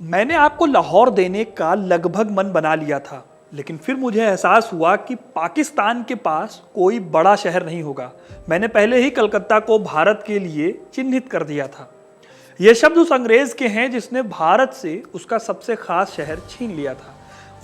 मैंने आपको लाहौर देने का लगभग मन बना लिया था, लेकिन फिर मुझे एहसास हुआ कि पाकिस्तान के पास कोई बड़ा शहर नहीं होगा। मैंने पहले ही कलकत्ता को भारत के लिए चिन्हित कर दिया था। ये शब्द उस अंग्रेज के हैं जिसने भारत से उसका सबसे खास शहर छीन लिया था।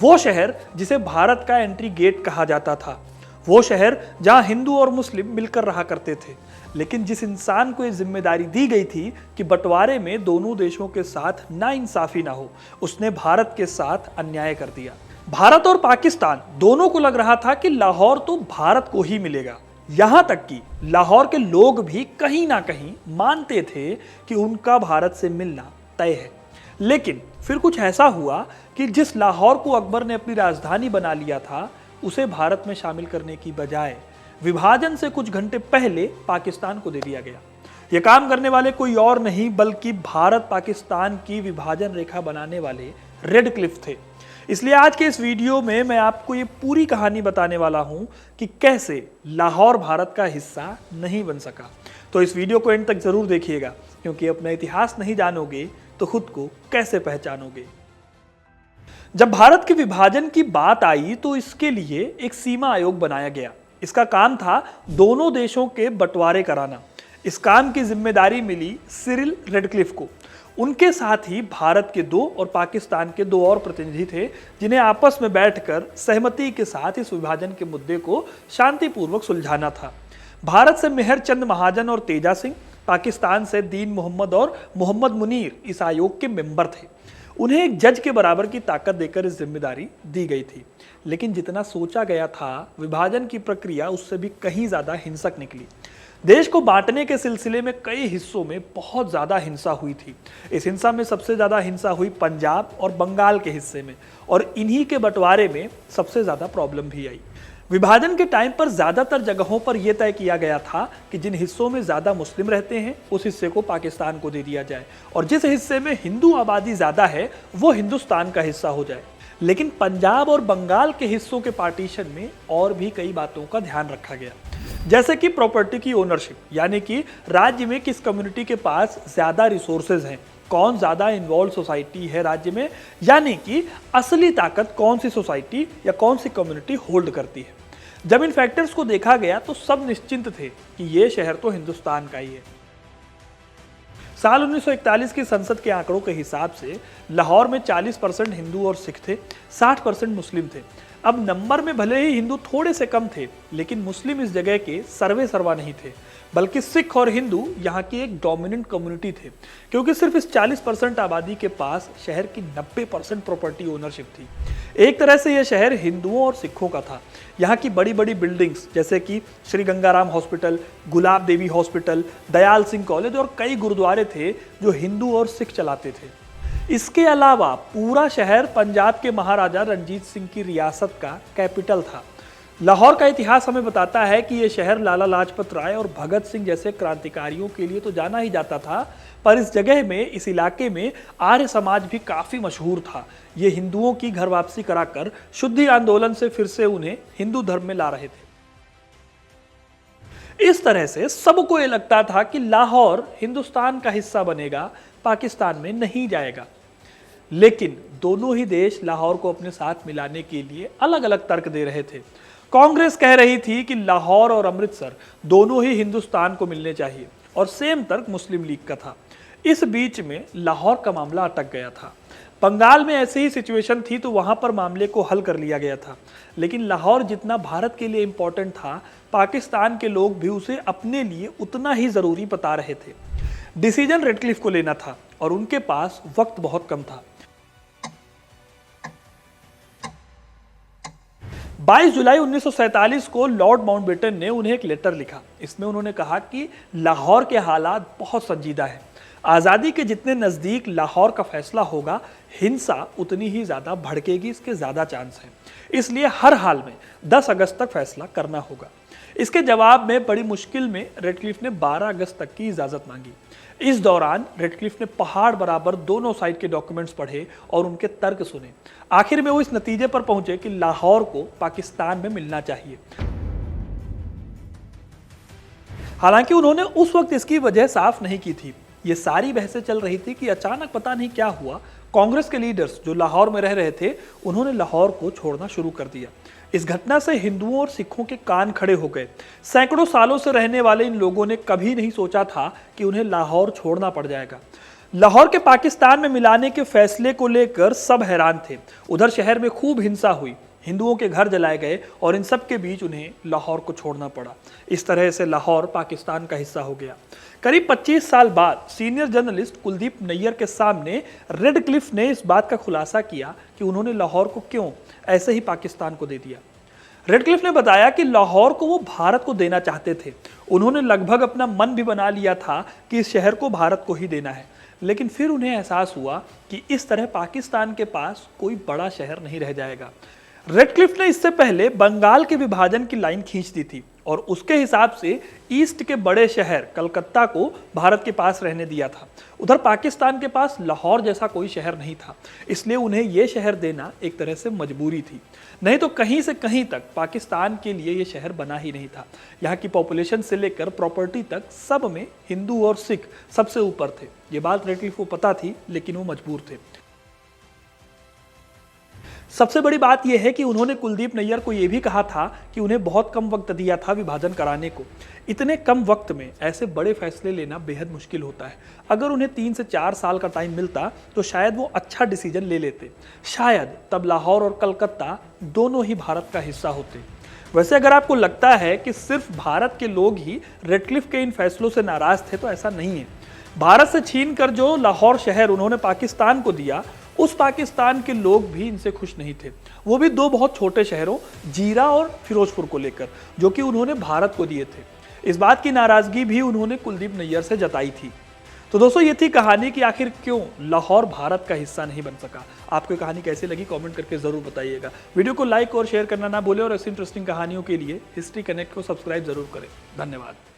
वो शहर जिसे भारत का एंट्री गेट कहा जाता था। वो शहर जहां हिंदू और मुस्लिम मिलकर रहा करते थे। लेकिन जिस इंसान को ये जिम्मेदारी दी गई थी कि बंटवारे में दोनों देशों के साथ नाइंसाफी ना हो, उसने भारत के साथ अन्याय कर दिया। भारत और पाकिस्तान दोनों को लग रहा था कि लाहौर तो भारत को ही मिलेगा। यहां तक कि लाहौर के लोग भी कहीं ना कहीं मानते थे कि उनका भारत से मिलना तय है। लेकिन फिर कुछ ऐसा हुआ कि जिस लाहौर को अकबर ने अपनी राजधानी बना लिया था, उसे भारत में शामिल करने की बजाय विभाजन से कुछ घंटे पहले पाकिस्तान को दे दिया गया। यह काम करने वाले कोई और नहीं बल्कि भारत पाकिस्तान की विभाजन रेखा बनाने वाले रेडक्लिफ थे। इसलिए आज के इस वीडियो में मैं आपको ये पूरी कहानी बताने वाला हूं कि कैसे लाहौर भारत का हिस्सा नहीं बन सका। तो इस वीडियो को एंड तक जरूर देखिएगा, क्योंकि अपना इतिहास नहीं जानोगे तो खुद को कैसे पहचानोगे। जब भारत के विभाजन की बात आई तो इसके लिए एक सीमा आयोग बनाया गया। इसका काम था दोनों देशों के बंटवारे कराना। इस काम की जिम्मेदारी मिली सिरिल रेडक्लिफ को। उनके साथ ही भारत के दो और पाकिस्तान के दो और प्रतिनिधि थे, जिन्हें आपस में बैठकर सहमति के साथ इस विभाजन के मुद्दे को शांतिपूर्वक सुलझाना था। भारत से मेहर चंद महाजन और तेजा सिंह, पाकिस्तान से दीन मोहम्मद और मोहम्मद मुनीर इस आयोग के मेंबर थे। उन्हें एक जज के बराबर की ताकत देकर इस जिम्मेदारी दी गई थी। लेकिन जितना सोचा गया था, विभाजन की प्रक्रिया उससे भी कहीं ज्यादा हिंसक निकली। देश को बांटने के सिलसिले में कई हिस्सों में बहुत ज्यादा हिंसा हुई थी। इस हिंसा में सबसे ज्यादा हिंसा हुई पंजाब और बंगाल के हिस्से में, और इन्हीं के बंटवारे में सबसे ज्यादा प्रॉब्लम भी आई। विभाजन के टाइम पर ज्यादातर जगहों पर यह तय किया गया था कि जिन हिस्सों में ज्यादा मुस्लिम रहते हैं उस हिस्से को पाकिस्तान को दे दिया जाए, और जिस हिस्से में हिंदू आबादी ज्यादा है वो हिंदुस्तान का हिस्सा हो जाए। लेकिन पंजाब और बंगाल के हिस्सों के पार्टीशन में और भी कई बातों का ध्यान रखा गया, जैसे कि प्रॉपर्टी की ओनरशिप, यानी कि राज्य में किस कम्युनिटी के पास ज्यादा रिसोर्सेज हैं, कौन ज्यादा इन्वॉल्व सोसाइटी है राज्य में, यानी कि असली ताकत कौन सी सोसाइटी या कौन सी कम्युनिटी होल्ड करती है। जब इन फैक्टर्स को देखा गया तो सब निश्चिंत थे कि यह शहर तो हिंदुस्तान का ही है। साल 1941 की संसद के आंकड़ों के हिसाब से लाहौर में 40% हिंदू और सिख थे, 60% मुस्लिम थे। अब नंबर में भले ही हिंदू थोड़े से कम थे, लेकिन मुस्लिम इस जगह के सर्वे सर्वा नहीं थे, बल्कि सिख और हिंदू यहाँ की एक डोमिनेंट कम्युनिटी थे, क्योंकि सिर्फ इस 40% आबादी के पास शहर की 90% प्रॉपर्टी ओनरशिप थी। एक तरह से यह शहर हिंदुओं और सिखों का था। यहाँ की बड़ी बड़ी बिल्डिंग्स जैसे कि श्री गंगाराम हॉस्पिटल, गुलाब देवी हॉस्पिटल, दयाल सिंह कॉलेज और कई गुरुद्वारे थे जो हिंदू और सिख चलाते थे। इसके अलावा पूरा शहर पंजाब के महाराजा रणजीत सिंह की रियासत का कैपिटल था। लाहौर का इतिहास हमें बताता है कि यह शहर लाला लाजपत राय और भगत सिंह जैसे क्रांतिकारियों के लिए तो जाना ही जाता था, पर इस जगह में, इस इलाके में आर्य समाज भी काफी मशहूर था। ये हिंदुओं की घर वापसी कराकर शुद्धि आंदोलन से फिर से उन्हें हिंदू धर्म में ला रहे थे। इस तरह से सबको ये लगता था कि लाहौर हिंदुस्तान का हिस्सा बनेगा, पाकिस्तान में नहीं जाएगा। लेकिन दोनों ही देश लाहौर को अपने साथ मिलाने के लिए अलग अलग तर्क दे रहे थे। कांग्रेस कह रही थी कि लाहौर और अमृतसर दोनों ही हिंदुस्तान को मिलने चाहिए, और सेम तर्क मुस्लिम लीग का था। इस बीच में लाहौर का मामला अटक गया था। बंगाल में ऐसी ही सिचुएशन थी तो वहां पर मामले को हल कर लिया गया था। लेकिन लाहौर जितना भारत के लिए इंपॉर्टेंट था, पाकिस्तान के लोग भी उसे अपने लिए उतना ही जरूरी बता रहे थे। डिसीजन रेडक्लिफ को लेना था और उनके पास वक्त बहुत कम था। 22 जुलाई 1947 को लॉर्ड माउंटबेटन ने उन्हें एक लेटर लिखा। इसमें उन्होंने कहा कि लाहौर के हालात बहुत संजीदा है। आज़ादी के जितने नज़दीक लाहौर का फैसला होगा, हिंसा उतनी ही ज़्यादा भड़केगी, इसके ज़्यादा चांस हैं। इसलिए हर हाल में 10 अगस्त तक फैसला करना होगा। इसके जवाब में बड़ी मुश्किल में रेडक्लिफ ने 12 अगस्त तक की इजाज़त मांगी। इस दौरान रेडक्लिफ ने पहाड़ बराबर दोनों साइड के डॉक्यूमेंट्स पढ़े और उनके तर्क सुने। आखिर में वो इस नतीजे पर पहुंचे कि लाहौर को पाकिस्तान में मिलना चाहिए। हालांकि उन्होंने उस वक्त इसकी वजह साफ नहीं की थी। ये सारी बहसें चल रही थी कि अचानक पता नहीं क्या हुआ, कांग्रेस के लीडर्स जो लाहौर में रह रहे थे उन्होंने लाहौर को छोड़ना शुरू कर दिया। इस घटना से हिंदुओं और सिखों के कान खड़े हो गए। सैकड़ों सालों से रहने वाले इन लोगों ने कभी नहीं सोचा था कि उन्हें लाहौर छोड़ना पड़ जाएगा। लाहौर के पाकिस्तान में मिलाने के फैसले को लेकर सब हैरान थे। उधर शहर में खूब हिंसा हुई, हिंदुओं के घर जलाए गए और इन सब के बीच उन्हें लाहौर को छोड़ना पड़ा। इस तरह से लाहौर पाकिस्तान का हिस्सा हो गया। करीब 25 साल बाद सीनियर जर्नलिस्ट कुलदीप नैयर के सामने रेडक्लिफ ने इस बात का खुलासा किया कि उन्होंने लाहौर को क्यों ऐसे ही पाकिस्तान को दे दिया। रेडक्लिफ ने बताया कि लाहौर को वो भारत को देना चाहते थे। उन्होंने लगभग अपना मन भी बना लिया था कि इस शहर को भारत को ही देना है, लेकिन फिर उन्हें एहसास हुआ कि इस तरह पाकिस्तान के पास कोई बड़ा शहर नहीं रह जाएगा। रेडक्लिफ ने इससे पहले बंगाल के विभाजन की लाइन खींच दी थी और उसके हिसाब से ईस्ट के बड़े शहर कलकत्ता को भारत के पास रहने दिया था। उधर पाकिस्तान के पास लाहौर जैसा कोई शहर नहीं था, इसलिए उन्हें यह शहर देना एक तरह से मजबूरी थी। नहीं तो कहीं से कहीं तक पाकिस्तान के लिए यह शहर बना ही नहीं था। यहाँ की पॉपुलेशन से लेकर प्रॉपर्टी तक सब में हिंदू और सिख सबसे ऊपर थे। ये बात रेडक्लिफ को पता थी, लेकिन वो मजबूर थे। सबसे बड़ी बात यह है कि उन्होंने कुलदीप नैयर को यह भी कहा था कि उन्हें बहुत कम वक्त दिया था विभाजन कराने को। इतने कम वक्त में ऐसे बड़े फैसले लेना बेहद मुश्किल होता है। अगर उन्हें 3 से 4 साल का टाइम मिलता तो शायद वो अच्छा डिसीजन ले लेते। शायद तब लाहौर और कलकत्ता दोनों ही भारत का हिस्सा होते। वैसे अगर आपको लगता है कि सिर्फ भारत के लोग ही रेडक्लिफ के इन फैसलों से नाराज थे, तो ऐसा नहीं है। भारत से छीन कर जो लाहौर शहर उन्होंने पाकिस्तान को दिया, उस पाकिस्तान के लोग भी इनसे खुश नहीं थे। वो भी 2 बहुत छोटे शहरों जीरा और फिरोजपुर को लेकर, जो कि उन्होंने भारत को दिए थे। इस बात की नाराजगी भी उन्होंने कुलदीप नैयर से जताई थी। तो दोस्तों, ये थी कहानी कि आखिर क्यों लाहौर भारत का हिस्सा नहीं बन सका। आपको कहानी कैसी लगी कमेंट करके जरूर बताइएगा। वीडियो को लाइक और शेयर करना ना भूलें और ऐसी इंटरेस्टिंग कहानियों के लिए हिस्ट्री कनेक्ट को सब्सक्राइब जरूर करें। धन्यवाद।